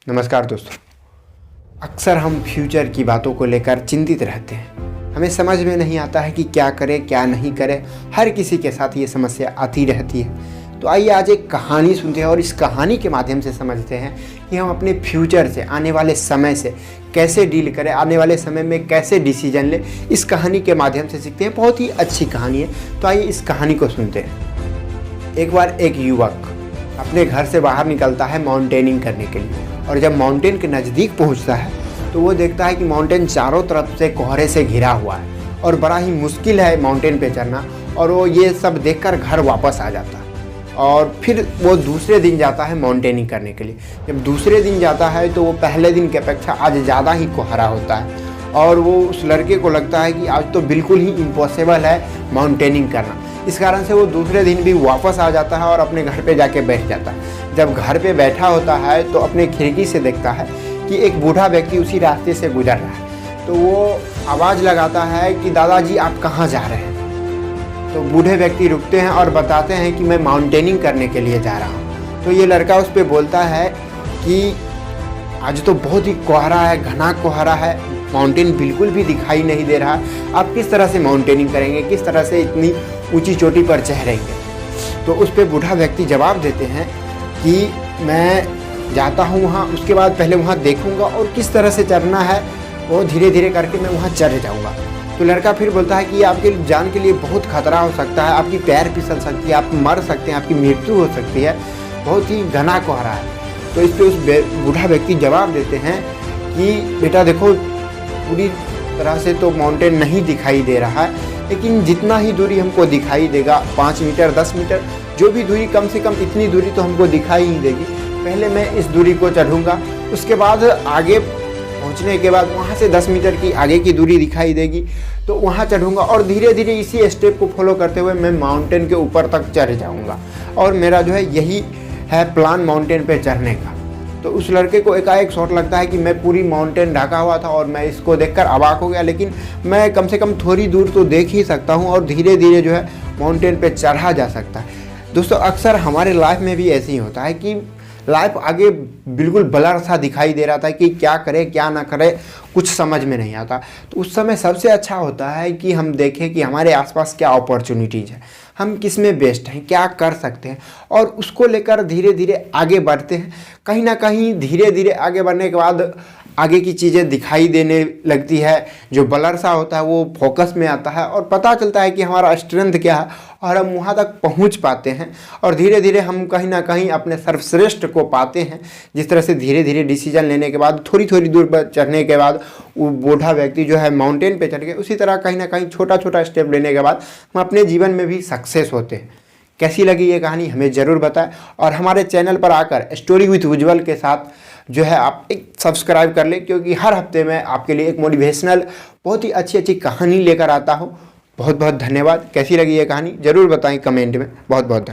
नमस्कार दोस्तों। अक्सर हम फ्यूचर की बातों को लेकर चिंतित रहते हैं। हमें समझ में नहीं आता है कि क्या करें क्या नहीं करें। हर किसी के साथ ये समस्या आती रहती है। तो आइए आज एक कहानी सुनते हैं और इस कहानी के माध्यम से समझते हैं कि हम अपने फ्यूचर से, आने वाले समय से कैसे डील करें, आने वाले समय में कैसे डिसीजन लें। इस कहानी के माध्यम से सीखते हैं। बहुत ही अच्छी कहानी है, तो आइए इस कहानी को सुनते हैं। एक बार एक युवक अपने घर से बाहर निकलता है माउंटेनिंग करने के लिए, और जब माउंटेन के नज़दीक पहुंचता है तो वो देखता है कि माउंटेन चारों तरफ से कोहरे से घिरा हुआ है और बड़ा ही मुश्किल है माउंटेन पे चढ़ना। और वो ये सब देखकर घर वापस आ जाता है और फिर वो दूसरे दिन जाता है माउंटेनिंग करने के लिए। जब दूसरे दिन जाता है तो वो पहले दिन की अपेक्षा आज ज़्यादा ही कोहरा होता है और वो उस लड़के को लगता है कि आज तो बिल्कुल ही इम्पॉसिबल है माउंटेनिंग करना। इस कारण से वो दूसरे दिन भी वापस आ जाता है और अपने घर पे जाके बैठ जाता है। जब घर पे बैठा होता है तो अपने खिड़की से देखता है कि एक बूढ़ा व्यक्ति उसी रास्ते से गुजर रहा है। तो वो आवाज़ लगाता है कि दादाजी आप कहाँ जा रहे हैं। तो बूढ़े व्यक्ति रुकते हैं और बताते हैं कि मैं माउंटेनिंग करने के लिए जा रहा हूँ। तो ये लड़का उस पर बोलता है कि आज तो बहुत ही कोहरा है, घना कोहरा है, माउंटेन बिल्कुल भी दिखाई नहीं दे रहा। आप किस तरह से माउंटेनिंग करेंगे, किस तरह से इतनी ऊंची चोटी पर चढ़ेंगे। तो उस पर बूढ़ा व्यक्ति जवाब देते हैं कि मैं जाता हूँ वहाँ, उसके बाद पहले वहाँ देखूँगा और किस तरह से चढ़ना है वो धीरे धीरे करके मैं वहाँ चढ़ जाऊँगा। तो लड़का फिर बोलता है कि आपके जान के लिए बहुत खतरा हो सकता है, आपकी पैर फिसल सकती है, आप मर सकते हैं, आपकी मृत्यु हो सकती है, बहुत ही घना कोहरा है। तो इस पर उस बूढ़ा व्यक्ति जवाब देते हैं कि बेटा देखो, पूरी तरह से तो माउंटेन नहीं दिखाई दे रहा है, लेकिन जितना ही दूरी हमको दिखाई देगा, 5 मीटर 10 मीटर जो भी दूरी, कम से कम इतनी दूरी तो हमको दिखाई ही देगी। पहले मैं इस दूरी को चढ़ूँगा, उसके बाद आगे पहुँचने के बाद वहाँ से 10 मीटर की आगे की दूरी दिखाई देगी तो वहाँ चढ़ूँगा और धीरे धीरे इसी स्टेप को फॉलो करते हुए मैं माउंटेन के ऊपर तक चढ़ जाऊँगा। और मेरा जो है यही है प्लान माउंटेन पे चढ़ने का। तो उस लड़के को एकाएक शॉट लगता है कि मैं पूरी माउंटेन ढका हुआ था और मैं इसको देखकर अवाक हो गया, लेकिन मैं कम से कम थोड़ी दूर तो देख ही सकता हूँ और धीरे धीरे जो है माउंटेन पे चढ़ा जा सकता है। दोस्तों, अक्सर हमारे लाइफ में भी ऐसे ही होता है कि लाइफ आगे बिल्कुल ब्लर सा दिखाई दे रहा था कि क्या करें क्या ना करें, कुछ समझ में नहीं आता। तो उस समय सबसे अच्छा होता है कि हम देखें कि हमारे आसपास क्या अपॉर्चुनिटीज़ है, हम किस में बेस्ट हैं, क्या कर सकते हैं और उसको लेकर धीरे धीरे आगे बढ़ते हैं। कहीं ना कहीं धीरे धीरे आगे बढ़ने के बाद आगे की चीज़ें दिखाई देने लगती है, जो ब्लर सा होता है वो फोकस में आता है और पता चलता है कि हमारा स्ट्रेंथ क्या है और हम वहाँ तक पहुँच पाते हैं और धीरे धीरे हम कहीं ना कहीं अपने सर्वश्रेष्ठ को पाते हैं। जिस तरह से धीरे धीरे डिसीजन लेने के बाद थोड़ी थोड़ी दूर पर चढ़ने के बाद वो बूढ़ा व्यक्ति जो है माउंटेन पे चढ़ गया, उसी तरह कहीं ना कहीं छोटा छोटा स्टेप लेने के बाद हम अपने जीवन में भी सक्सेस होते हैं। कैसी लगी ये कहानी हमें ज़रूर बताएं और हमारे चैनल पर आकर स्टोरी विथ उज्ज्वल के साथ जो है आप एक सब्सक्राइब कर लें, क्योंकि हर हफ्ते मैं आपके लिए एक मोटिवेशनल बहुत ही अच्छी अच्छी कहानी लेकर आता हूँ। बहुत बहुत धन्यवाद। कैसी लगी ये कहानी ज़रूर बताएं कमेंट में। बहुत बहुत धन्यवाद।